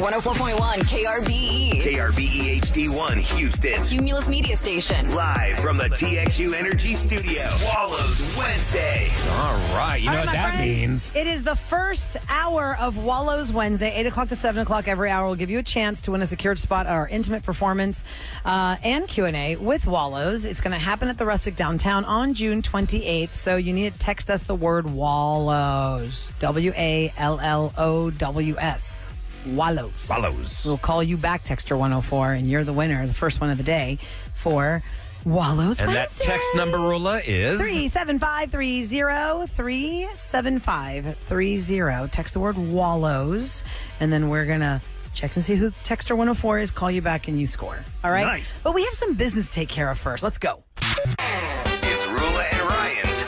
104.1 KRBE. KRBE HD1 Houston. Cumulus Media Station. Live from the TXU Energy Studio. Wallows Wednesday. All right. You know All right, what my that friends, means. It is the first hour of Wallows Wednesday, 8 o'clock to 7 o'clock every hour. Will give you a chance to win a secured spot at our intimate performance and Q&A with Wallows. It's going to happen at the Rustic downtown on June 28th. So you need to text us the word Wallows. WALLOWS. Wallows. Wallows. We'll call you back, Texter 104, and you're the winner, the first one of the day for Wallows And Wednesday. that text number, Roula, is 37530 37530. Text the word Wallows, and then we're going to check and see who Texter 104 is, call you back, and you score. All right? Nice. But we have some business to take care of first. Let's go. It's Roula and Ryan's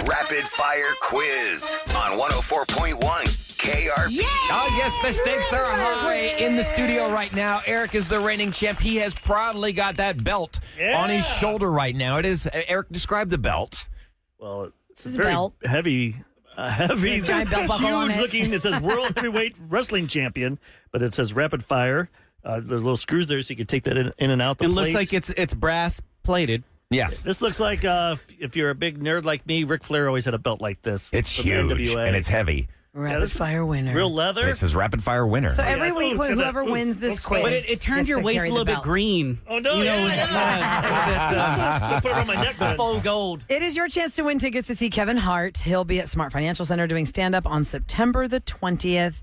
Rapid Fire Quiz on 104.1 KRB. Oh, yes, the stakes are high in the studio right now. Eric is the reigning champ. He has proudly got that belt on his shoulder right now. It is, Eric, describe the belt. Well, it's This is a very belt. heavy, giant belt buckle on huge it. looking. It says World Heavyweight Wrestling Champion, but it says Rapid Fire. There's little screws there so you can take that in and out. The It looks plates. like it's brass plated. Yes. This looks like if you're a big nerd like me, Ric Flair always had a belt like this. It's from the huge, NWA. and it's heavy. Rapid fire winner. real leather. This is Rapid Fire winner. So every yeah, week, it's got whoever that- wins this looks quiz, fun. But it turned gets your to waist carry a little the bit belt. green. Oh, no, You know, yeah. I'll put it on my neck. then. full gold. It is your chance to win tickets to see Kevin Hart. He'll be at Smart Financial Center doing stand-up on September the 20th.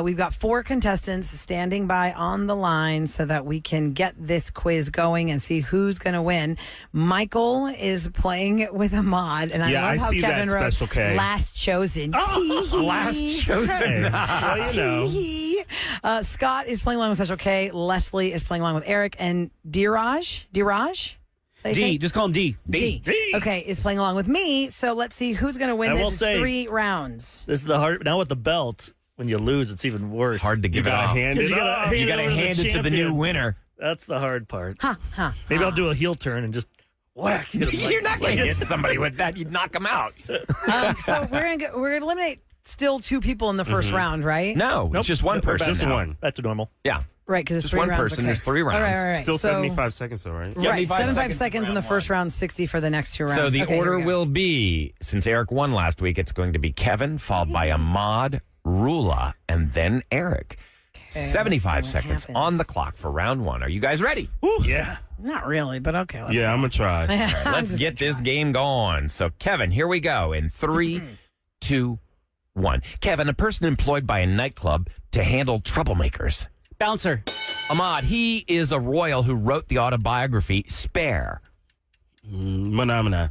We've got 4 contestants standing by on the line so that we can get this quiz going and see who's going to win. Michael is playing with Ahmad, and I Yeah, love I how see that, Kevin wrote Special K. last chosen. Tee-hee. Last chosen. Well, you know. Tee-hee. Scott is playing along with Special K. Leslie is playing along with Eric, and Diraj? D, just call him D. D. Okay, is playing along with me. So let's see who's going to win I will this say- 3 rounds. This is the hard. Now with the belt, when you lose, it's even worse. Hard to give it gotta off. hand it You gotta- off. You got to over hand it to the new champion. winner. That's the hard part. Maybe I'll do a heel turn and just whack. hit him You're not going to like- hit somebody with that. You'd knock them out. So we're going to eliminate still 2 people in the first round, right? No, Nope. it's just one Nope, we're person. back Just now. one. Back to normal. Yeah. Right, because it's Just 3 one rounds. person, Okay. there's 3 rounds. All right. Still So- 75 seconds, though, right? Right, 75 seconds in the round first round, 60 for the next 2 rounds. So the Okay, here order we go. will be, since Eric won last week, it's going to be Kevin, followed by Ahmad, Roula, and then Eric. 75 let's see what seconds happens. on the clock for round 1. Are you guys ready? Yeah. Not really, but okay. Let's Yeah, I'm going to try. Let's get this game going. So, Kevin, here we go in 3, 2, 1. Kevin, a person employed by a nightclub to handle troublemakers. Bouncer. Ahmad, he is a royal who wrote the autobiography Spare. Phenomena.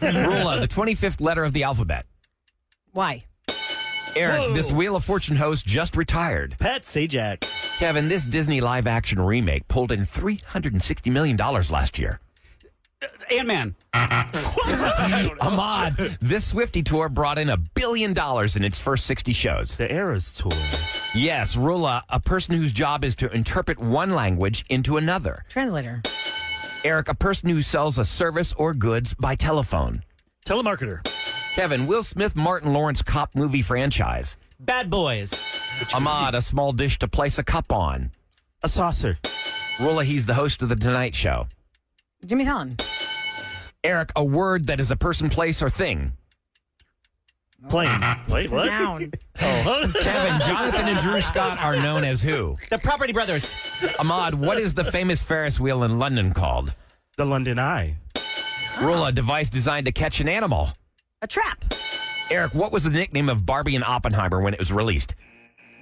Roula, the 25th letter of the alphabet. Why? Eric, Whoa. this Wheel of Fortune host just retired. Pat Sajak. Kevin, this Disney live-action remake pulled in $360 million last year. Ant-Man. Ahmad, this Swiftie tour brought in $1 billion in its first 60 shows. The Eras Tour. Yes, Roula, a person whose job is to interpret one language into another. Translator. Eric, a person who sells a service or goods by telephone. Telemarketer. Kevin, Will Smith, Martin Lawrence cop movie franchise. Bad Boys. Ahmad, a small dish to place a cup on. A saucer. Roula, he's the host of The Tonight Show. Jimmy Fallon. Eric, a word that is a person, place, or thing. Plane. Wait, what? Noun. Oh, Kevin, Jonathan and Drew Scott are known as who? The Property Brothers. Ahmad, what is the famous Ferris wheel in London called? The London Eye. Roula, a device designed to catch an animal. A trap. Eric, what was the nickname of Barbie and Oppenheimer when it was released?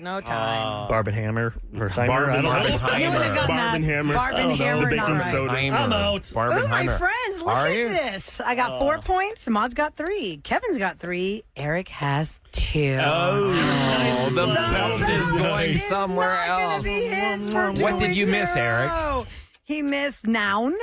No time. Barbenheimer. Or Heimer, Barben- I don't know. Barbenheimer. You would have gotten that. Barbenheimer. Barbenheimer, Baking not right. soda. I'm out. Oh, my Barbenheimer. friends, look Are at you? this. I got 4 points. Maud's got 3. Kevin's got 3. Eric has 2. Oh, the belt is going It's somewhere not gonna else. be his for 2 What did you weeks in miss, a Eric? row. He missed noun.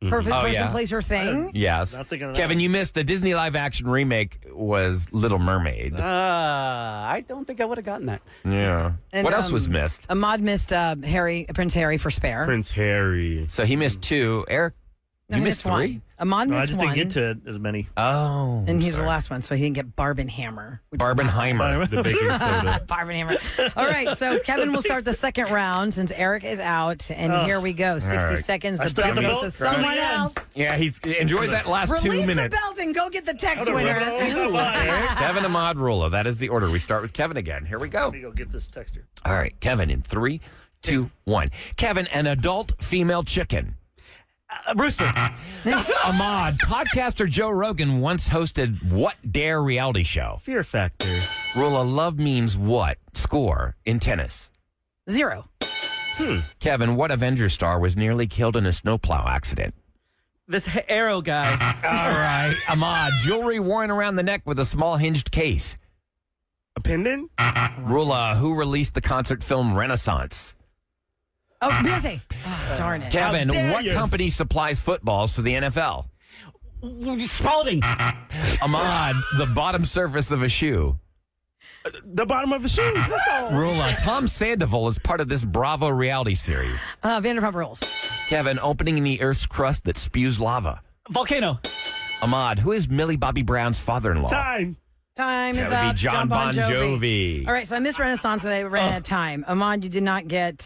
Perfect Oh, person, yeah. place, or thing. Yes. Not thinking of Kevin, that. you missed the Disney live-action remake was Little Mermaid. I don't think I would have gotten that. Yeah. And, What else was missed? Ahmad missed Prince Harry for Spare. Prince Harry. So he missed 2. Eric? No, You he missed one. three? Ahmad No, missed I just one. didn't get to as many. Oh. And he's the sorry. last one, so he didn't get Barbenheimer. which is not Barbenheimer. The baking soda. Barbenheimer. All right, so Kevin will start the second round since Eric is out. And here we go. 60 right. seconds. I The still belt got the goes to belt. someone Try it else. Yeah, he's enjoyed that last Release 2 minutes. the belt and go get the text I'm gonna rip it winner. all off. Eric. Kevin, Ahmad, Roula. That is the order. We start with Kevin again. Here we go. Let me go get this texture. All right, Kevin, in 3, 2, 1. Kevin, an adult female chicken. Rooster. Ahmad, podcaster Joe Rogan once hosted what dare reality show? Fear Factor. Roula, love means what? Score in tennis. 0. Kevin, what Avenger star was nearly killed in a snowplow accident? This arrow guy. All right, Ahmad, jewelry worn around the neck with a small hinged case. A pendant? Roula, who released the concert film Renaissance? Oh, Beyonce. Oh, darn it. Kevin, How dare what you. company supplies footballs for the NFL? Spalding. Ahmad, the bottom surface of a shoe. The bottom of a shoe. Roula, Tom Sandoval is part of this Bravo reality series. Vanderpump Rules. Kevin, opening in the Earth's crust that spews lava. Volcano. Ahmad, who is Millie Bobby Brown's father-in-law? Time. Time is That would up. be John Bon Jovi. All right, so I missed Renaissance, so they ran out of time. Ahmad, you did not get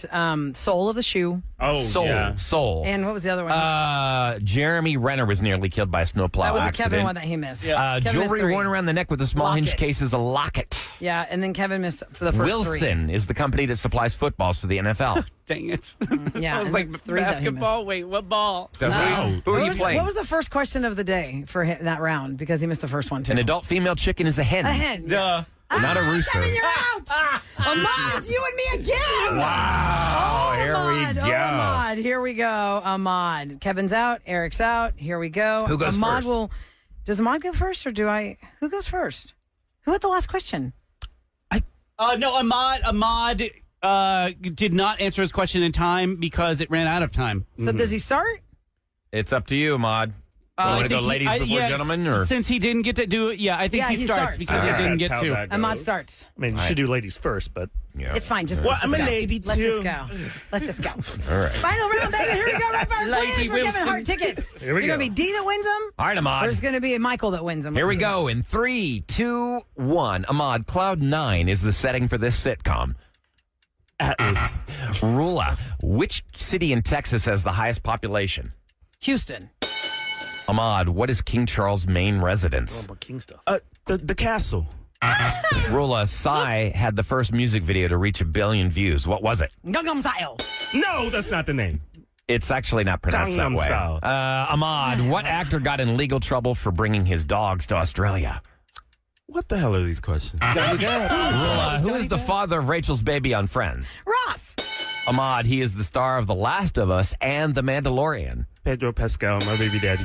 Soul of the Shoe. Oh, Soul. yeah. Soul. And what was the other one? Jeremy Renner was nearly killed by a snowplow that was a accident. Kevin one that he missed. Kevin missed Jewelry 3. worn around the neck with a small hinged Locket. case is a locket. Yeah, and then Kevin missed for the first 3. Wilson is the company that supplies footballs for the NFL. Dang it. Yeah, I was and like, that's 3 that he basketball? missed. Wait, what ball? So Wow. who are you What playing? was the first question of the day for him, that round? Because he missed the first one, too. An adult female chicken is a hen. A hen. Duh. Yes. Not a rooster. Kevin, you're out. Ahmad, it's you and me again. Wow. Oh, Here Ahmad. we Oh, go. Ahmad. Here we go. Ahmad. Kevin's out. Eric's out. Here we go. Who goes Ahmad first? Does Ahmad go first or do I? Who goes first? Who had the last question? No, Ahmad did not answer his question in time because it ran out of time. So does he start? It's up to you, Ahmad. You I want to think go ladies before yes, gentlemen? Or? Since he didn't get to do it, yeah, I think Yeah, he he starts starts. because he All didn't right, get that's to. how that Ahmad goes. starts. I mean, you should do ladies first, but Yeah. It's fine. Just Well, let's I'm just a go. lady, Let's too. just go. Let's just go. All right. Final round, baby. Here we go. Right for our Lady quiz for Kevin Wilson. Hart tickets. Here we Is it going go. to be D that wins them? All right, Or Ahmad. is it going to be Michael that wins them? Here we go. In 3, 2, 1. Ahmad, Cloud 9 is the setting for this sitcom. Atlas. Roula, which city in Texas has the highest population? Houston. Ahmad, what is King Charles' main residence? about King stuff. The castle. Roula, Psy had the first music video to reach 1 billion views. What was it? Gangnam Style. No, that's not the name. It's actually not pronounced that Gangnam way. Style. Ahmad, what actor got in legal trouble for bringing his dogs to Australia? What the hell are these questions? Roula, who is the father of Rachel's baby on Friends? Ross. Ahmad, he is the star of The Last of Us and The Mandalorian. Pedro Pascal, my baby daddy.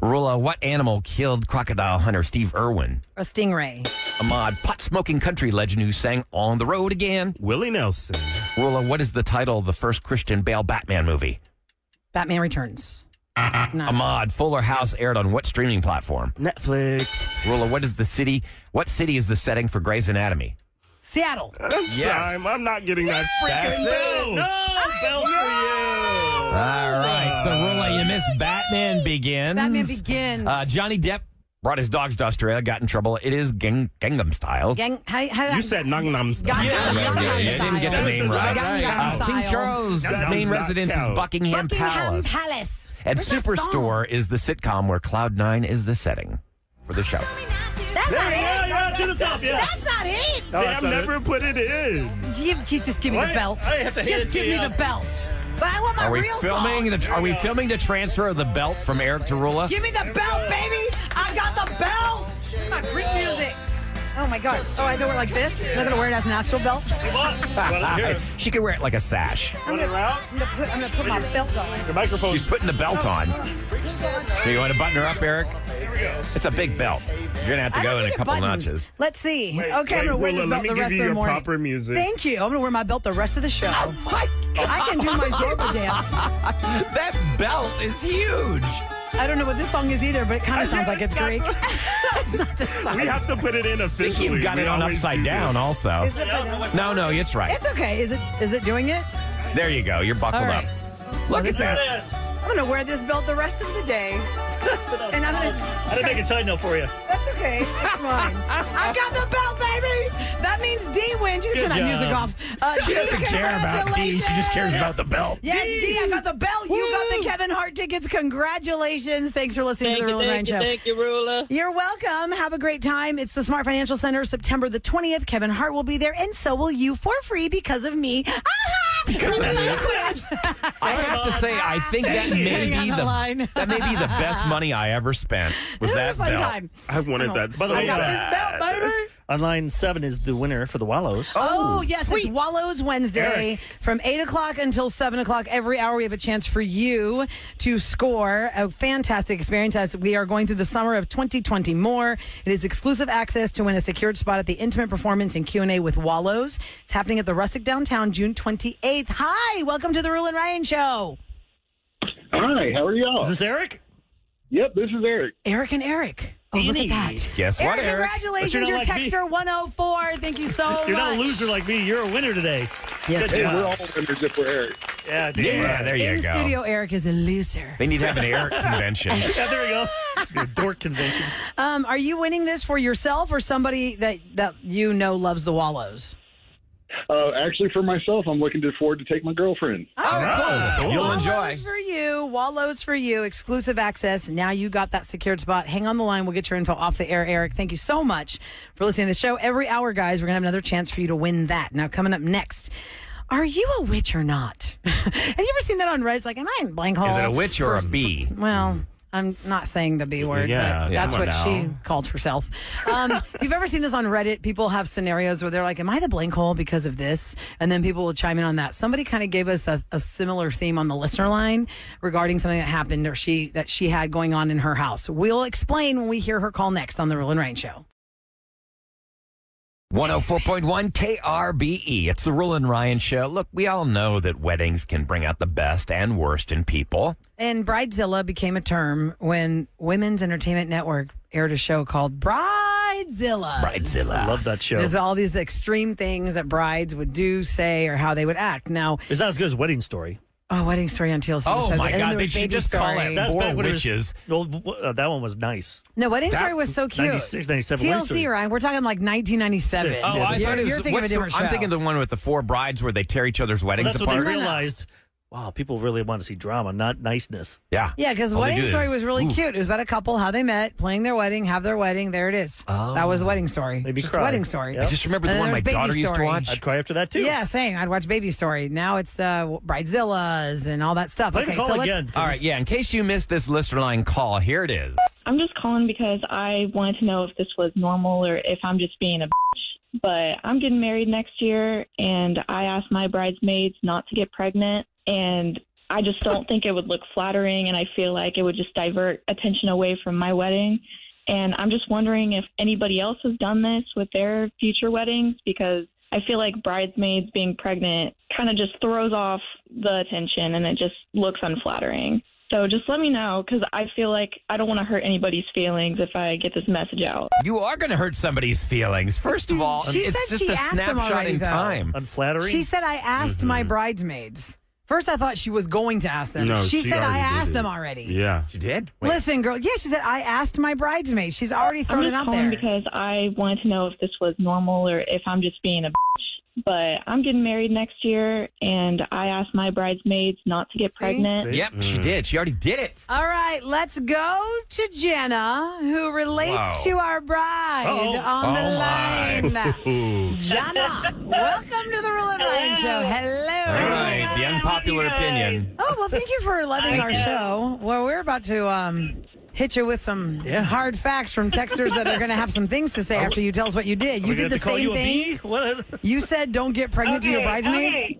Roula, what animal killed crocodile hunter Steve Irwin? A stingray. Ahmad, pot-smoking country legend who sang On the Road Again. Willie Nelson. Roula, what is the title of the first Christian Bale Batman movie? Batman Returns. No. Ahmad, Fuller House aired on what streaming platform? Netflix. Roula, what city is the setting for Grey's Anatomy? Seattle. Yes. I'm not getting that freaking bill. Bell for you. All right, so Roula, you missed Batman Begins. Batman Begins. Johnny Depp brought his dogs to Australia, got in trouble. It is Gangnam Style. How You said Gangnam Style. Gangnam you didn't get the name right. Gangnam Style. King Charles' Gangnam main residence is Style. Buckingham Palace. Palace. And Where's that Superstore is the sitcom where Cloud 9 is the setting for the show. That's not Yeah, it. yeah, to the top, yeah. That's not it. Oh, I've that's not never it. put it in. You just give me the Wait, belt. I have to hand Just it give to me you. the belt. But I want my Are we real filming? song. Are we filming the transfer of the belt from Eric to Roula? Give me the belt, baby. I got the belt. Give me my Greek music. Oh my God. Oh, I have to wear it like this? I'm not gonna wear it as an actual belt. Come on. Here. She could wear it like a sash. Want it around? I'm gonna put my belt on. Your microphone. She's putting the belt on. Here, you want to button her up, Eric? It's a big belt. You're gonna have to I go don't in a think it couple buttons. notches. Let's see. Wait, okay, I'm gonna wear Willa, this let belt me the give rest you of the your morning. proper music. Thank you. I'm gonna wear my belt the rest of the show. I can do my Zorba dance. That belt is huge. I don't know what this song is either, but it kind of sounds like it's Greek. It's not this song. We have to put it in I think officially. you've got We it on always upside do down that. also. Is it upside down? No, it's right. It's okay. Is it doing it? There you go. You're buckled All right. up. Look at There that. it is. I'm going to wear this belt the rest of the day. And I'm going to... I didn't make a tie note for you. That's okay. It's fine. I got the belt, baby. That means D wins. You can turn that music off. She doesn't care about D. She just cares about the belt. Yes, D, I got the belt. You got the Kevin Hart tickets. Congratulations. Thanks for listening to the Roula and Ryan Show. Thank you, Roula. You're welcome. Have a great time. It's the Smart Financial Center, September the 20th. Kevin Hart will be there, and so will you for free because of me. Because of quiz. I have to say, I think that may Hang be on the line. that may be the best money I ever spent. Was This that is a fun belt? time. I wanted that so By the way, I got bad. this belt, baby. On line 7 is the winner for the Wallows. Oh, yes, it's Wallows Wednesday Eric. from 8 o'clock until 7 o'clock. Every hour we have a chance for you to score a fantastic experience as we are going through the summer of 2020 more. It is exclusive access to win a secured spot at the intimate performance and Q&A with Wallows. It's happening at the Rustic Downtown June 28th. Hi, welcome to the Roula and Ryan Show. Hi, how are y'all? Is this Eric? Yep, this is Eric. Eric and Eric. Oh, look at that. Guess what, Eric? Congratulations, But you're you're not like me. Texter 104. Thank you so much. You're not a loser like me. You're a winner today. Yes, Good Hey, job. we're all winners if we're Eric. Yeah, dude. Yeah, there you In go. studio, Eric is a loser. They need to have an Eric convention. Yeah, there we go. Your dork convention. Are you winning this for yourself or somebody that you know loves the Wallows? Actually, for myself, I'm looking forward to take my girlfriend. Oh, you'll enjoy. Wallows for you. Wallows for you. Exclusive access. Now you got that secured spot. Hang on the line. We'll get your info off the air, Eric. Thank you so much for listening to the show. Every hour, guys, we're going to have another chance for you to win that. Now, coming up next, are you a witch or not? Have you ever seen that on Reddit? It's like, am I in blank hole? Is it a witch or a bee? Well, I'm not saying the B word, Yeah, but that's come on what she now. called herself. If you've ever seen this on Reddit, people have scenarios where they're like, am I the blank hole because of this? And then people will chime in on that. Somebody kind of gave us a similar theme on the listener line regarding something that happened or that she had going on in her house. We'll explain when we hear her call next on the Roula and Ryan Show. 104.1 KRBE. It's the Roula and Ryan Show. Look, we all know that weddings can bring out the best and worst in people. And Bridezilla became a term when Women's Entertainment Network aired a show called Bridezilla. Bridezilla. I love that show. There's all these extreme things that brides would do, say, or how they would act. Now, It's not as good as Wedding Story. oh, Wedding Story on TLC. was Oh, so my good. And then God. there They was should Baby just call Story. it That's Four back when it was- Witches. that one was nice. No, Wedding Story was so cute. 96, 97. Wedding TLC, Story. Ryan. We're talking like 1997. Six. Oh, Yeah, I that's- thought it was. You're thinking of a different show. I'm thinking the one with the four brides where they tear each other's Well, weddings that's what they apart. realized. Wow, people really want to see drama, not niceness. Yeah. Yeah, because All they Wedding do Story is- was really Ooh. cute. It was about a couple, how they met, playing their wedding, have their wedding. There it is. Oh. That was Wedding Story. Maybe Just cry. Wedding Story. Yep. I just remember the And one then my there's Baby daughter used to Story. watch. I'd cry after that, too. Yeah, same. I'd watch Baby Story. Now it's Bridezillas and all that stuff. Play the Okay, call so let's. again. All right, yeah, in case you missed this listener line call, here it is. I'm just calling because I wanted to know if this was normal or if I'm just being a bitch. But I'm getting married next year, and I asked my bridesmaids not to get pregnant, and I just don't think it would look flattering, and I feel like it would just divert attention away from my wedding. And I'm just wondering if anybody else has done this with their future weddings, because I feel like bridesmaids being pregnant kind of just throws off the attention, and it just looks unflattering. So just let me know, because I feel like I don't want to hurt anybody's feelings if I get this message out. You are going to hurt somebody's feelings. First of all, She it's said just she a asked them snapshot already, in though. time. Unflattering. She said, I asked my bridesmaids. First, I thought she was going to ask them. No, she she said, I already did asked it. them already. Yeah. She did? Wait. Listen, girl. Yeah, she said, I asked my bridesmaids. She's already thrown I'm it just out calling there. because I wanted to know if this was normal or if I'm just being a bitch. But I'm getting married next year, and I asked my bridesmaids not to get pregnant. Yep, she did. She already did it. All right, let's go to Jenna, who relates Wow. to our bride Uh-oh. on the Oh, my. line. Jenna, welcome to the Roula and Ryan Show. Hello. All right, the unpopular opinion. Oh, well, thank you for loving our show. Well, we're about to hit you with some hard facts from texters that are going to have some things to say after you tell us what you did. You did the same thing. What? You said don't get pregnant to your bridesmaids. Okay.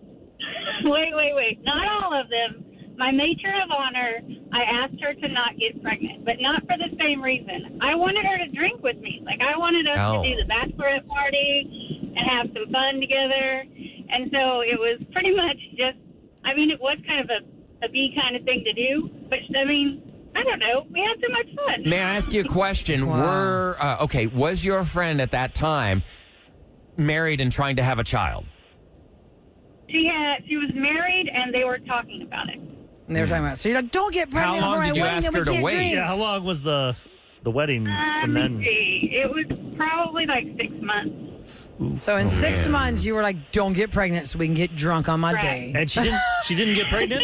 Wait. Not all of them. My matron of honor, I asked her to not get pregnant, but not for the same reason. I wanted her to drink with me. Like, I wanted us Oh. to do the bachelorette party and have some fun together. And so it was pretty much just, I mean, it was kind of a B kind of thing to do. But, I mean, I don't know. We had so much fun. May I ask you a question? Wow. Was your friend at that time married and trying to have a child? She was married, and they were talking about it. And they were talking about. So you're like, don't get pregnant How long before my did you wedding, ask then we her to can't wait? drink. Yeah, how long was the wedding from Let's then? see. It was probably like 6 months. So in 6 months, you were like, don't get pregnant so we can get drunk on my Right. day. And she didn't get pregnant?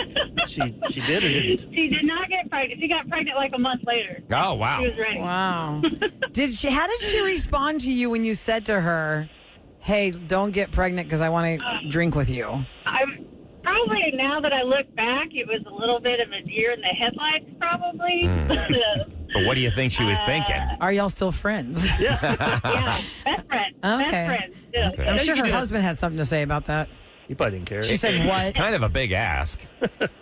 She did or didn't? She did not get pregnant. She got pregnant like a month later. Oh, wow. She was ready. Wow. How did she respond to you when you said to her, hey, don't get pregnant because I want to drink with you? I'm probably, now that I look back, it was a little bit of a deer in the headlights, probably. But what do you think she was thinking? Are y'all still friends? Yeah, best friend. Okay. Best friend. Still. Okay. I'm sure her husband had something to say about that. You probably didn't care. She said, what? It's kind of a big ask.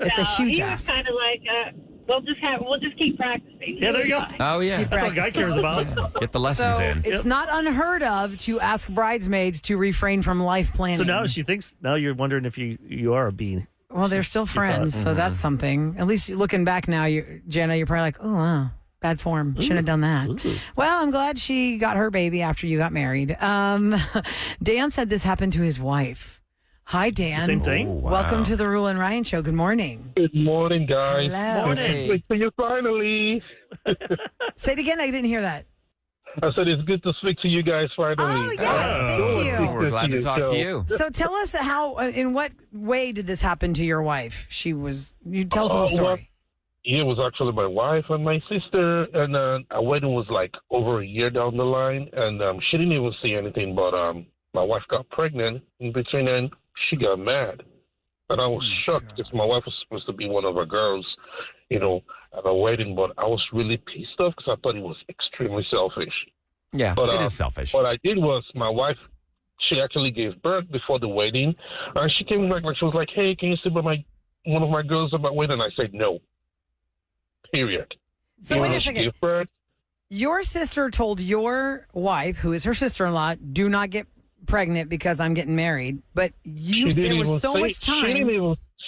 It's a huge he ask. was kind of like, we'll just keep practicing. Yeah, there you go. Oh, yeah. Keep That's what a guy cares about. Get the lessons So in. it's not unheard of to ask bridesmaids to refrain from life planning. So now she thinks, now you're wondering if you are a bee. Well, they're still friends, so that's something. At least looking back now, Jenna, you're probably like, oh, wow, bad form. Shouldn't have done that. Well, I'm glad she got her baby after you got married. Dan said this happened to his wife. Hi, Dan. Same thing? Oh, wow. Welcome to the Roula and Ryan Show. Good morning. Good morning, guys. Hello. Morning. Good to you finally. Say it again. I didn't hear that. I said it's good to speak to you guys finally. Oh, yes. Thank you. We're glad to talk to you. So tell us in what way did this happen to your wife? You tell us the whole story. Well, it was actually my wife and my sister, and our wedding was like over a year down the line, and she didn't even see anything, but my wife got pregnant in between, and she got mad. And I was shocked because my wife was supposed to be one of our girls, at our wedding, but I was really pissed off because I thought it was extremely selfish. Yeah, But, it is selfish. What I did was my wife, she actually gave birth before the wedding, and she came back she was like, hey, can you sit by one of my girls at my wedding? And I said no. Period. So wait a She second. gave birth. Your sister told your wife, who is her sister-in-law, do not get pregnant because I'm getting married. But there was so much time.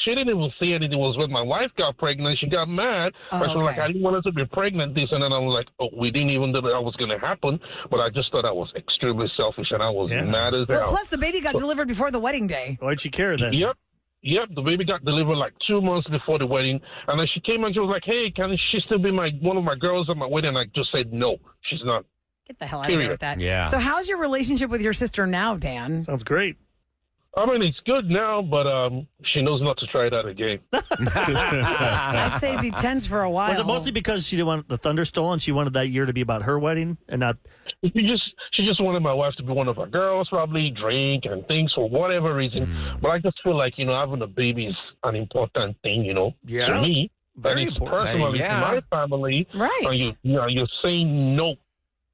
She didn't even say anything. It was when my wife got pregnant. She got mad. Oh, She was like, okay. I didn't want her to be pregnant, this. And then I was like, oh, we didn't even know that was going to happen. But I just thought that was extremely selfish, and I was mad as Well, hell. plus the baby got delivered before the wedding day. Why'd she care then? Yep, the baby got delivered like 2 months before the wedding. And then she came and she was like, hey, can she still be one of my girls at my wedding? And I just said, no, she's not. Get the hell out of here with that. Yeah. So how's your relationship with your sister now, Dan? Sounds great. I mean, it's good now, but she knows not to try that again. I'd say be tense for a while. Was it mostly because she didn't want the thunder stolen? She wanted that year to be about her wedding and not. She just wanted my wife to be one of her girls, probably drink and things for whatever reason. But I just feel like, having a baby is an important thing, Yeah. to me. Very and it's important. personally Yeah. to my family. Right. And you're saying no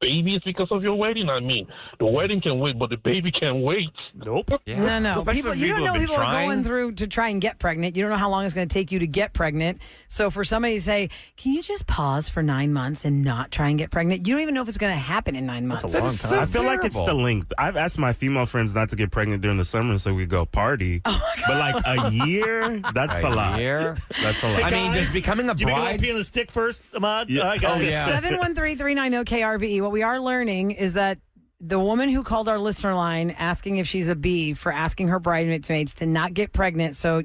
babies because of your wedding. I mean, the wedding can wait, but the baby can't wait. Nope. Yeah. No. Especially for You don't know who've been people are trying. going through to try and get pregnant. You don't know how long it's going to take you to get pregnant. So for somebody to say, can you just pause for 9 months and not try and get pregnant? You don't even know if it's going to happen in 9 months. That's a long That's time. I feel like it's the terrible. length. I've asked my female friends not to get pregnant during the summer so we go party. But like a year, that's a lot. Year? That's a lot. I mean, does becoming a Do you make a little bride? pee on the stick first, Ahmad? Yeah. All right, guys. Oh, yeah. 713-390-KRBE. What we are learning is that the woman who called our listener line asking if she's a bee for asking her bridesmaids to not get pregnant so,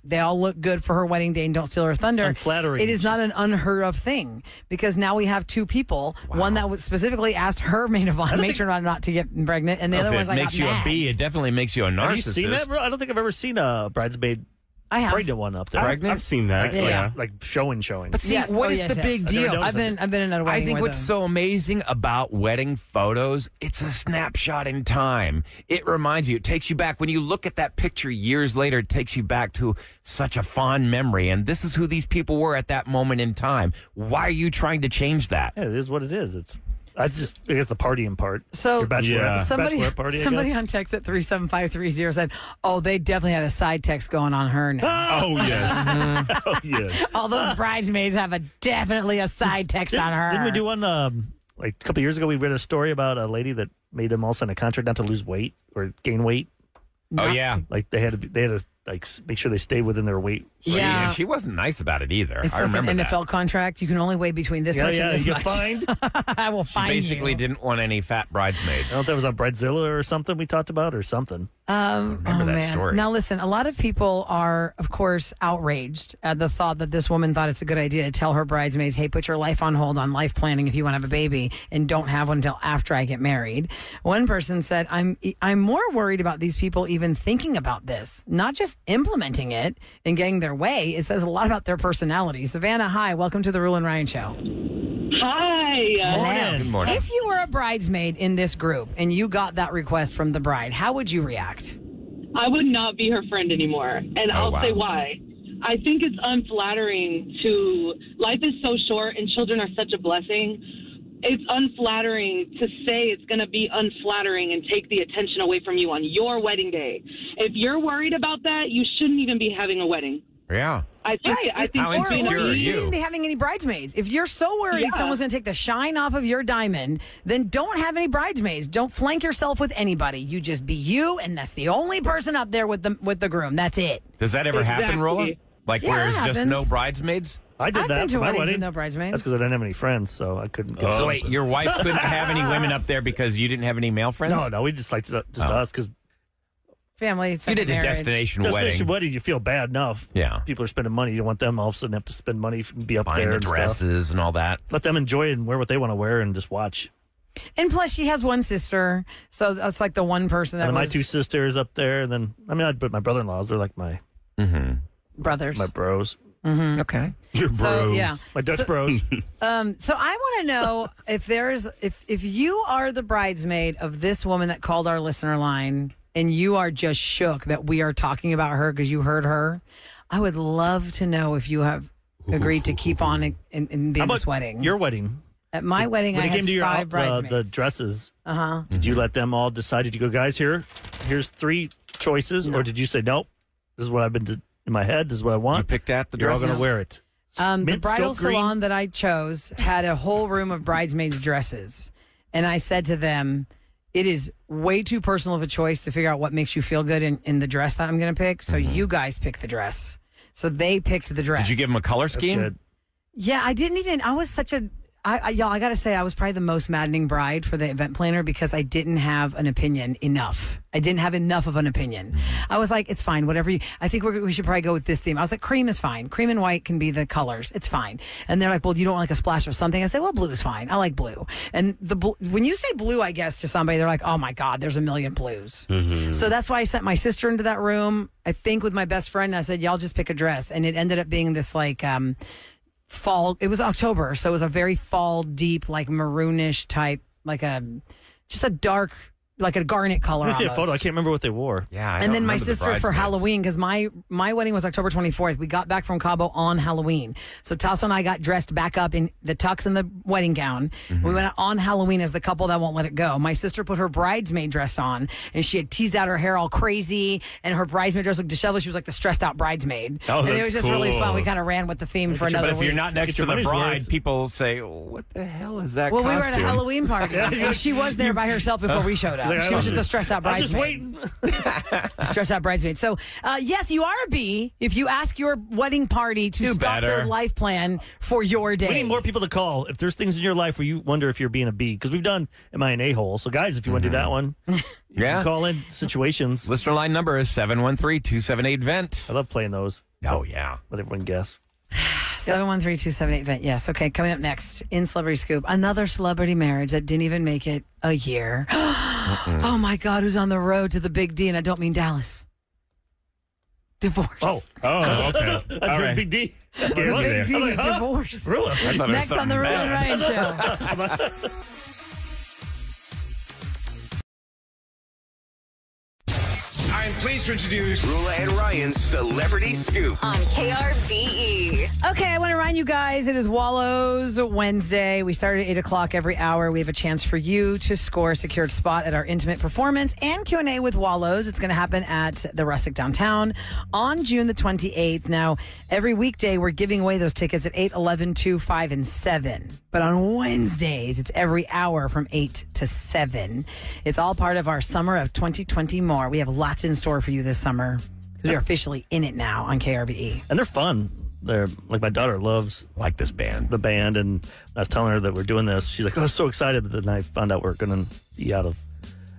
they all look good for her wedding day and don't steal her thunder. Unflattering. It is not an unheard of thing because now we have two people. One that was specifically asked her matron not to get pregnant, and the other If one's it like, makes you a bee, it definitely makes you a narcissist. Have you seen that, bro? I don't think I've ever seen a bridesmaid I have. pregnant one up there. Pregnant? I've seen that. Like, Yeah. like showing. But see, Yes. what Oh, is yes, the yes. big I've never deal? done I've been in a I wedding think with what's a- so amazing about wedding photos, it's a snapshot in time. It reminds you, it takes you back. When you look at that picture years later, it takes you back to such a fond memory. And this is who these people were at that moment in time. Why are you trying to change that? Yeah, it is what it is. I guess the partying part. So Your bachelorette, Yeah. bachelorette party, I somebody guess. on text at 37530 said, "Oh, they definitely had a side text going on her now. Oh, yes. Oh, yes. All those bridesmaids have definitely a side text on her." Didn't we do one like a couple years ago? We read a story about a lady that made them all sign a contract not to lose weight or gain weight. Oh, yeah. Like they had to like make sure they stay within their weight. Yeah. And she wasn't nice about it either. It's I like remember an that. NFL contract. You can only weigh between this much and this you much. get fined. I will She find basically you. didn't want any fat bridesmaids. I don't know if that was on Bridezilla or something we talked about or something. remember that story. Now, listen, a lot of people are, of course, outraged at the thought that this woman thought it's a good idea to tell her bridesmaids, hey, put your life on hold on life planning if you want to have a baby and don't have one until after I get married. One person said, I'm more worried about these people even thinking about this, not just implementing it and getting their way. It says a lot about their personality. Savannah, hi. Welcome to the Roula and Ryan Show. Hi. Hello. Good morning. If you were a bridesmaid in this group and you got that request from the bride, how would you react? I would not be her friend anymore. And I'll say why. I think it's unflattering to, life is so short and children are such a blessing. It's unflattering to say it's going to be unflattering and take the attention away from you on your wedding day. If you're worried about that, you shouldn't even be having a wedding. Yeah. I think How insecure or are you you? shouldn't even be having any bridesmaids. If you're so worried someone's going to take the shine off of your diamond, then don't have any bridesmaids. Don't flank yourself with anybody. You just be you, and that's the only person up there with the groom. That's it. Does that ever happen, Rolla? Like Yeah, where it it's just happens. no bridesmaids? I did I've that been to for my weddings wedding. with no bridesmaids. That's because I didn't have any friends, so I couldn't go. So wait, your wife couldn't have any women up there because you didn't have any male friends? No, we just liked just us because Family. You did a marriage. destination destination wedding. wedding, you feel bad enough. Yeah. People are spending money. You don't want them all of a sudden have to spend money and be up Buying there the and stuff. dresses and all that. Let them enjoy it and wear what they want to wear and just watch. And plus, she has one sister, so that's like the one person that And then was my two sisters up there, and then I'd put my brother-in-laws. They're like my brothers. my bros, Okay. Your bros. So, yeah. my Dutch bros. So I want to know if you are the bridesmaid of this woman that called our listener line and you are just shook that we are talking about her because you heard her. I would love to know if you have agreed to keep on and be How in about this wedding. your wedding? At my wedding, When I it had came to your 5 bridesmaids. the dresses, Uh-huh. did you let them all decide? Did you go, guys? Here's 3 choices, or did you say nope? This is what I've been in my head. This is what I You want. picked out the You're all dresses? going to wear it. The Mint, bridal skilled green? salon that I chose had a whole room of bridesmaids' dresses. And I said to them, it is way too personal of a choice to figure out what makes you feel good in the dress that I'm going to pick. So you guys pick the dress. So they picked the dress. Did you give them a color scheme? Good. Yeah, I didn't even. I was such a. Y'all, I got to say, I was probably the most maddening bride for the event planner because I didn't have an opinion enough. I didn't have enough of an opinion. I was like, it's fine, whatever you. I think we should probably go with this theme. I was like, cream is fine. Cream and white can be the colors. It's fine. And they're like, well, you don't like a splash of something. I said, well, blue is fine. I like blue. And when you say blue, I guess to somebody, they're like, oh my God, there's a million blues. So that's why I sent my sister into that room. I think with my best friend, and I said, y'all just pick a dress, and it ended up being this like. Fall. It was October, so it was a very fall deep, like maroonish type, like just a dark, like a garnet color. Let me see a almost. photo. I can't remember what they wore. Yeah. And then my sister for Halloween, because my wedding was October 24th. We got back from Cabo on Halloween. So Tasso and I got dressed back up in the tux and the wedding gown. We went out on Halloween as the couple that won't let it go. My sister put her bridesmaid dress on, and she had teased out her hair all crazy, and her bridesmaid dress looked disheveled. She was like the stressed out bridesmaid. Oh, and it that's was just really cool. fun. We kind of ran with the theme for another But if week. you're not next to your the money's bride, worth. people say, oh, what the hell is that Well, we were costume? at a Halloween party, and she was there by herself before we showed up. She was just a stressed out I'm just bridesmaid. waiting. Stressed out bridesmaid. So, yes, you are a B if you ask your wedding party to Do stop their better. life plan for your day. We need more people to call if there's things in your life where you wonder if you're being a B, because we've done Am I an A-hole? So, guys, if you want to do that one, you Yeah. can call in situations. Listener line number is 713-278-VENT. I love playing those. Oh, yeah. Let everyone guess. 713-278-VENT. Yes. Okay. Coming up next in Celebrity Scoop, another celebrity marriage that didn't even make it a year. Oh my God, who's on the road to the big D? And I don't mean Dallas. Divorce. Oh, okay. that's All a right. big D. Scared me there. Big D, I'm like, huh? divorce. Rula. I thought it was Next on the something Roula and bad. Ryan Show. I'm pleased to introduce Roula and Ryan's Celebrity Scoop. On KRBE. Okay, I want to remind you guys it is Wallows Wednesday. We start at 8 o'clock every hour. We have a chance for you to score a secured spot at our intimate performance and Q&A with Wallows. It's going to happen at the Rustic downtown on June the 28th. Now, every weekday we're giving away those tickets at 8, 11, 2, 5, and 7. But on Wednesdays, it's every hour from 8 to 7. It's all part of our summer of 2020 more. We have lots in store for you this summer. because you're officially in it now on KRBE. And they're fun. They're like, my daughter loves this band. The band, and I was telling her that we're doing this. She's like, "Oh, I was so excited!" But then I found out we're going to be on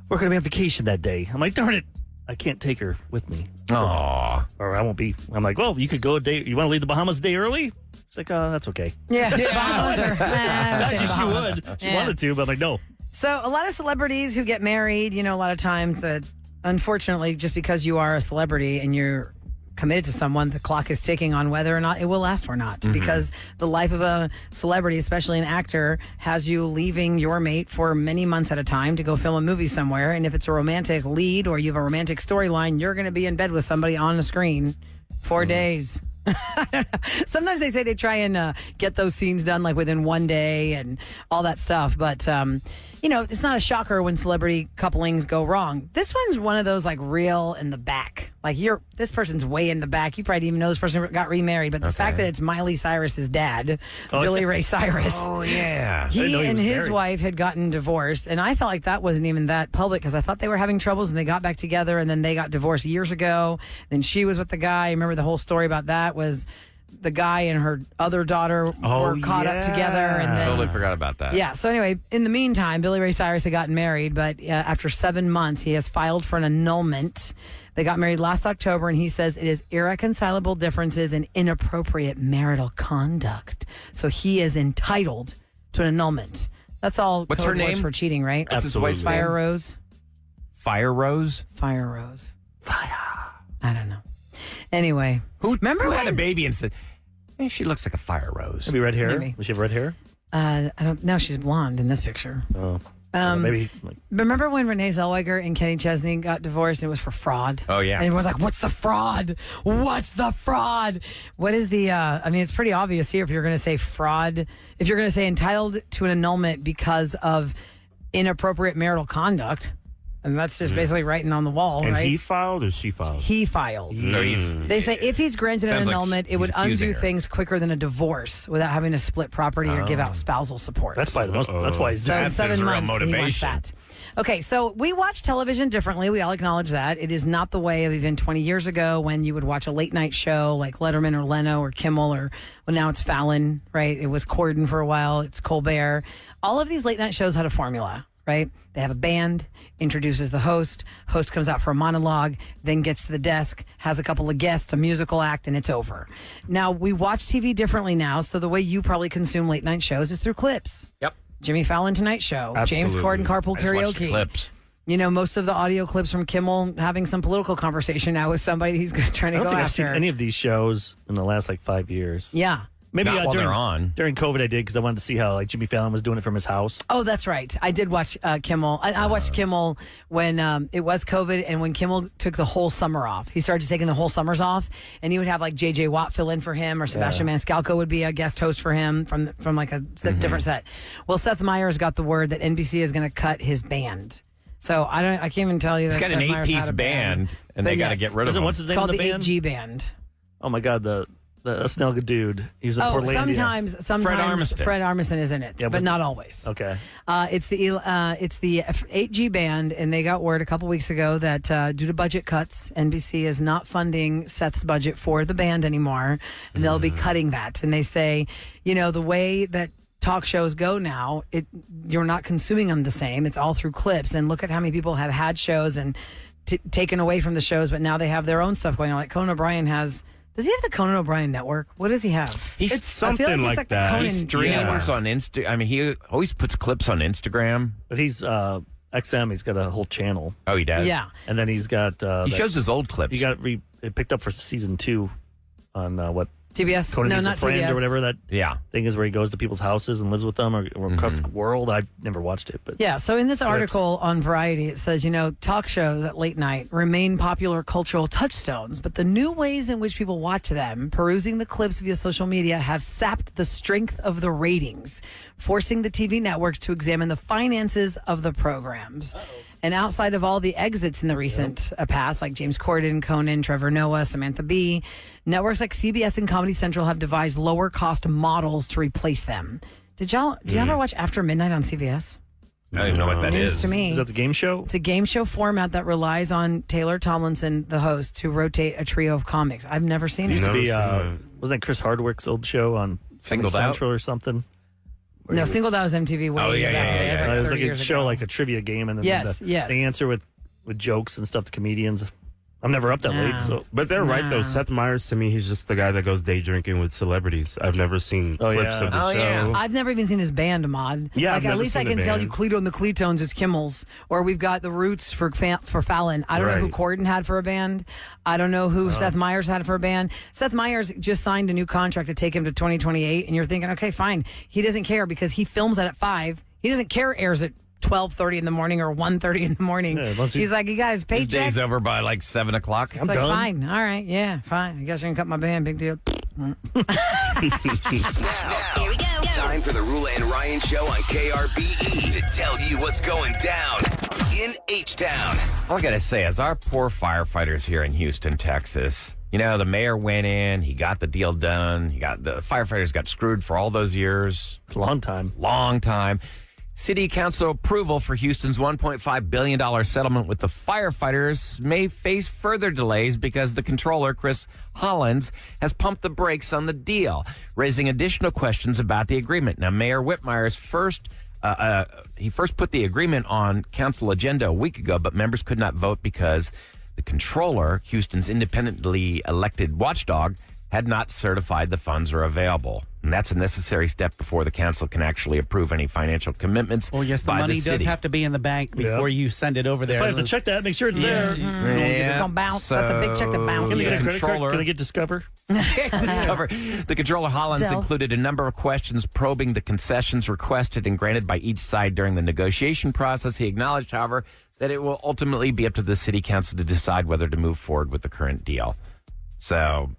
vacation that day. I'm like, darn it, I can't take her with me. Aww. Or I won't be. I'm like, well, you could go a day. You want to leave the Bahamas a day early? She's like, that's okay. Yeah, Bahamas are. She would. She wanted to, but I'm like, no. So a lot of celebrities who get married, a lot of times that, unfortunately, just because you are a celebrity and you're committed to someone, the clock is ticking on whether or not it will last or not. Mm-hmm. Because the life of a celebrity, especially an actor, has you leaving your mate for many months at a time to go film a movie somewhere. And if it's a romantic lead or you have a romantic storyline, you're going to be in bed with somebody on the screen 4 days. I don't know. Sometimes they say they try and get those scenes done like within 1 day and all that stuff. But, it's not a shocker when celebrity couplings go wrong. This one's one of those like real in the back. Like this person's way in the back. You probably didn't even know this person got remarried. But the fact that it's Miley Cyrus's dad, Billy Ray Cyrus. Oh, yeah. He and his wife had gotten divorced. And I felt like that wasn't even that public because I thought they were having troubles and they got back together and then they got divorced years ago. Then she was with the guy. I remember the whole story about that was the guy and her other daughter were caught up together. And then, totally forgot about that. Yeah. So anyway, in the meantime, Billy Ray Cyrus had gotten married, but after 7 months, he has filed for an annulment. They got married last October, and he says it is irreconcilable differences in inappropriate marital conduct. So he is entitled to an annulment. That's all. What's her name? For cheating, right? What's his wife's name? Fire Rose. Fire Rose? Fire Rose. Fire. I don't know. Anyway, who had a baby and said, "Hey, she looks like a fire rose"? Maybe red hair. Maybe. Does she have red hair? I don't know. She's blonde in this picture. Oh. Maybe. Remember when Renee Zellweger and Kenny Chesney got divorced and it was for fraud? Oh, yeah. And everyone's like, what's the fraud? What's the fraud? What is the, it's pretty obvious here if you're going to say fraud, if you're going to say entitled to an annulment because of inappropriate marital conduct. And that's just basically writing on the wall, and right? he filed or she filed? He filed. So they say if he's granted an annulment, it would undo her. things quicker than a divorce without having to split property or give out spousal support. That's probably the most. That's why he's so in that's 7 his real months, he wants motivation. that. Okay, so we watch television differently. We all acknowledge that. It is not the way of even 20 years ago when you would watch a late night show like Letterman or Leno or Kimmel or, well, now it's Fallon, right? It was Corden for a while. It's Colbert. All of these late night shows had a formula, right? They have a band, introduces the host comes out for a monologue, then gets to the desk, has a couple of guests, a musical act, and it's over. Now, we watch TV differently now, so the way you probably consume late night shows is through clips. Yep. Jimmy Fallon Tonight Show, Absolutely. James Corden Carpool I just watched Karaoke. clips. Most of the audio clips from Kimmel having some political conversation now with somebody he's trying to I don't go think I've seen after. any of these shows in the last 5 years. Yeah. Maybe Not while during, they're on. During COVID, I did because I wanted to see how Jimmy Fallon was doing it from his house. Oh, that's right. I did watch Kimmel. I watched Kimmel when it was COVID and when Kimmel took the whole summer off. He started taking the whole summers off, and he would have J.J. Watt fill in for him, or Sebastian Maniscalco would be a guest host for him from a different set. Well, Seth Meyers got the word that NBC is going to cut his band. So I can't even tell you that He's got Seth an Meyers 8-piece had a band, and they got to get rid of him. What's his It's name of called the the band? 8G Band. Oh my God, the SNL dude. He was in Portlandia. Sometimes Fred Armisen. Fred Armisen is in it, Yeah, but not always. Okay. It's the 8G band, and they got word a couple weeks ago that due to budget cuts, NBC is not funding Seth's budget for the band anymore, and they'll be cutting that. And they say, the way that talk shows go now, you're not consuming them the same. It's all through clips, and look at how many people have had shows and taken away from the shows, but now they have their own stuff going on. Like Conan O'Brien has. Does he have the Conan O'Brien network? What does he have? It's something like the that. Conan He streams on Insta. I mean, he always puts clips on Instagram. But he's XM. He's got a whole channel. Oh, he does? Yeah. And then he's got. He shows his old clips. He got it picked up for season 2 on what? TBS? Conan No, Needs a not Friend TBS. or whatever that Yeah. thing is, where he goes to people's houses and lives with them or across the world. I've never watched it, but Yeah, so in this article on Variety, it says, talk shows at late night remain popular cultural touchstones, but the new ways in which people watch them, perusing the clips via social media, have sapped the strength of the ratings, forcing the TV networks to examine the finances of the programs. And outside of all the exits in the recent past, like James Corden, Conan, Trevor Noah, Samantha Bee, networks like CBS and Comedy Central have devised lower cost models to replace them. Do y'all ever watch After Midnight on CBS? I don't even know what that News is. to me. Is that the game show? It's a game show format that relies on Taylor Tomlinson, the host, to rotate a trio of comics. I've never seen it. Used to be, wasn't that Chris Hardwick's old show on Singled Out? Central or something? No, Singled Out was MTV way back in the day. It was like It was 30 like a years show, ago. like a trivia game, and then Yes. they answer with jokes and stuff to comedians. I'm never up that late, so. But they're right though. Seth Meyers, to me, he's just the guy that goes day drinking with celebrities. I've never seen clips of the show. I've never even seen his band, Ahmad. Yeah, like I've at never least I seen can the tell you band. Cleto and the Cletones is Kimmel's, or we've got the Roots for Fallon. I don't know who Right. Corden had for a band. I don't know who Seth Meyers had for a band. Seth Meyers just signed a new contract to take him to 2028, and you're thinking, okay, fine. He doesn't care because he films it at 5. He doesn't care it airs at 12:30 in the morning or 1:30 in the morning. Yeah, He's like, you guys, His paycheck. day's over by like 7 o'clock. It's like, fine. All right. Yeah, fine. I guess you're going to cut my band. Big deal. Here we go. Time for the Roula and Ryan Show on KRBE to tell you what's going down in H-Town. All I got to say is our poor firefighters here in Houston, Texas. You know, the mayor went in. He got the deal done. The firefighters got screwed for all those years. Long time. Long time. City Council approval for Houston's $1.5 billion settlement with the firefighters may face further delays because the controller, Chris Hollins, has pumped the brakes on the deal, raising additional questions about the agreement. Now, Mayor Whitmire's first put the agreement on council agenda a week ago, but members could not vote because the controller, Houston's independently elected watchdog, had not certified the funds are available. And that's a necessary step before the council can actually approve any financial commitments. Well, yes, the by money the does city. have to be in the bank before you send it over there. If I have to check that, make sure it's there. It's going to bounce. That's a big check to bounce. Can I get a credit card? controller- Can I get Discover? Discover. The controller Hollins Self. included a number of questions probing the concessions requested and granted by each side during the negotiation process. He acknowledged, however, that it will ultimately be up to the city council to decide whether to move forward with the current deal. So,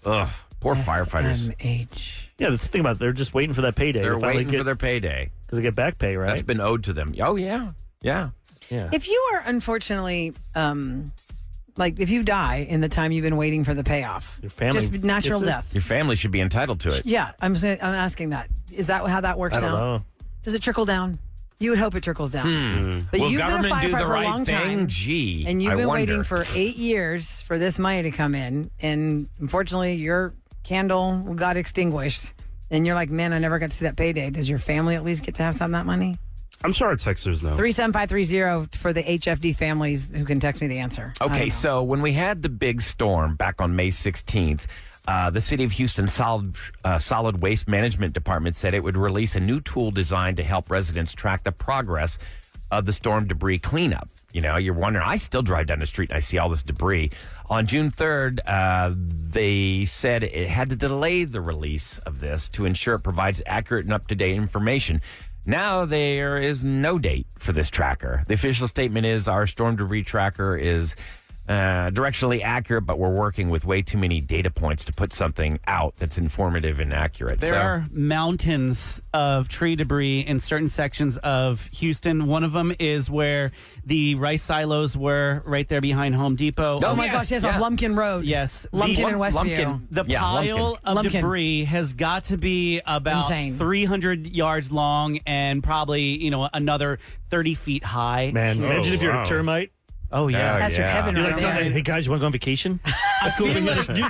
poor firefighters. SMH. Yeah, that's the thing about it. They're just waiting for that payday. They're to finally waiting for their payday. Because they get back pay, right? That's been owed to them. Oh, yeah. Yeah. Yeah. If you are unfortunately, if you die in the time you've been waiting for the payoff, Your family just natural gets it? death. Your family should be entitled to it. Yeah, I'm asking that. Is that how that works I don't now? know. Does it trickle down? You would hope it trickles down. But Will you've been a government do firefighter the for a long right thing? time. Gee, And you've I been wonder. waiting for 8 years for this money to come in. And unfortunately, your candle got extinguished. And you're like, man, I never got to see that payday. Does your family at least get to have some of that money? I'm sure our texters know. 37530 for the HFD families who can text me the answer. I don't Okay, know. so when we had the big storm back on May 16th, the City of Houston Solid Waste Management Department said it would release a new tool designed to help residents track the progress of the storm debris cleanup. You know, you're wondering, I still drive down the street and I see all this debris. On June 3rd, they said it had to delay the release of this to ensure it provides accurate and up-to-date information. Now there is no date for this tracker. The official statement is our storm debris tracker is directionally accurate, but we're working with way too many data points to put something out that's informative and accurate. There are mountains of tree debris in certain sections of Houston. One of them is where the rice silos were, right there behind Home Depot. Oh my gosh, yes, off Lumpkin Road. Yes. Lumpkin and Westview. The pile of Lumpkin. debris has got to be about Insane. 300 yards long and probably, another 30 feet high. Man, imagine if you're a termite. Oh, yeah. That's your heaven You're right like, there. hey guys, you want to go on vacation? Let's go over this new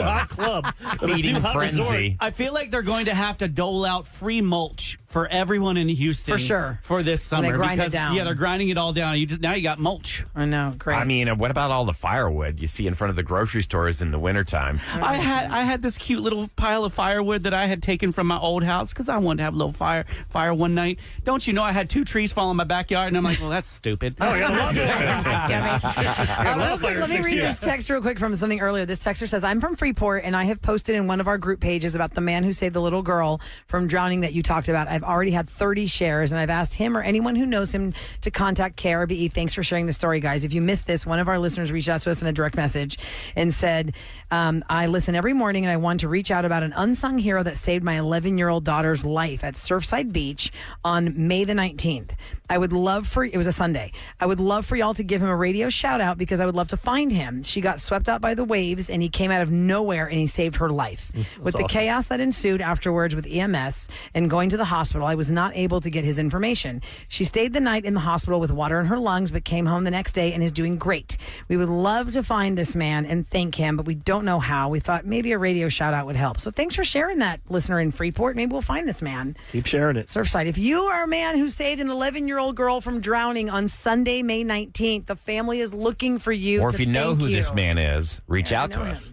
hot club. This feeding new hot resort. frenzy. I feel like they're going to have to dole out free mulch for everyone in Houston For sure. for this When summer. they grind it because, down. Yeah, they're grinding it all down. Now you got mulch. I know, great. I mean, what about all the firewood you see in front of the grocery stores in the wintertime? I had this cute little pile of firewood that I had taken from my old house because I wanted to have a little fire one night. Don't you know I had 2 trees fall in my backyard, and I'm like, well, that's stupid. Oh, yeah, I love it. Real quick, let me read this text real quick from something earlier. This texter says, I'm from Freeport, and I have posted in one of our group pages about the man who saved the little girl from drowning that you talked about. I've already had 30 shares, and I've asked him or anyone who knows him to contact KRBE. Thanks for sharing the story, guys. If you missed this, one of our listeners reached out to us in a direct message and said, I listen every morning, and I want to reach out about an unsung hero that saved my 11-year-old daughter's life at Surfside Beach on May the 19th. It was a Sunday. I would love for y'all to give him him a radio shout out because I would love to find him. She got swept out by the waves and he came out of nowhere and he saved her life. With the chaos that ensued afterwards with EMS and going to the hospital, I was not able to get his information. She stayed the night in the hospital with water in her lungs, but came home the next day and is doing great. We would love to find this man and thank him, but we don't know how. We thought maybe a radio shout out would help. So thanks for sharing that, listener in Freeport. Maybe we'll find this man. Keep sharing it. Surfside. If you are a man who saved an 11-year-old girl from drowning on Sunday, May 19th, the family is looking for you. Or if you know who this man is, reach out to us.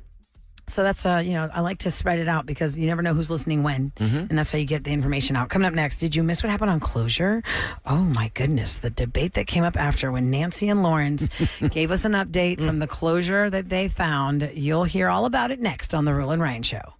So that's, I like to spread it out because you never know who's listening when. And that's how you get the information out. Coming up next, did you miss what happened on Closure? Oh, my goodness. The debate that came up after when Nancy and Lawrence gave us an update from the closure that they found. You'll hear all about it next on The Roula and Ryan Show.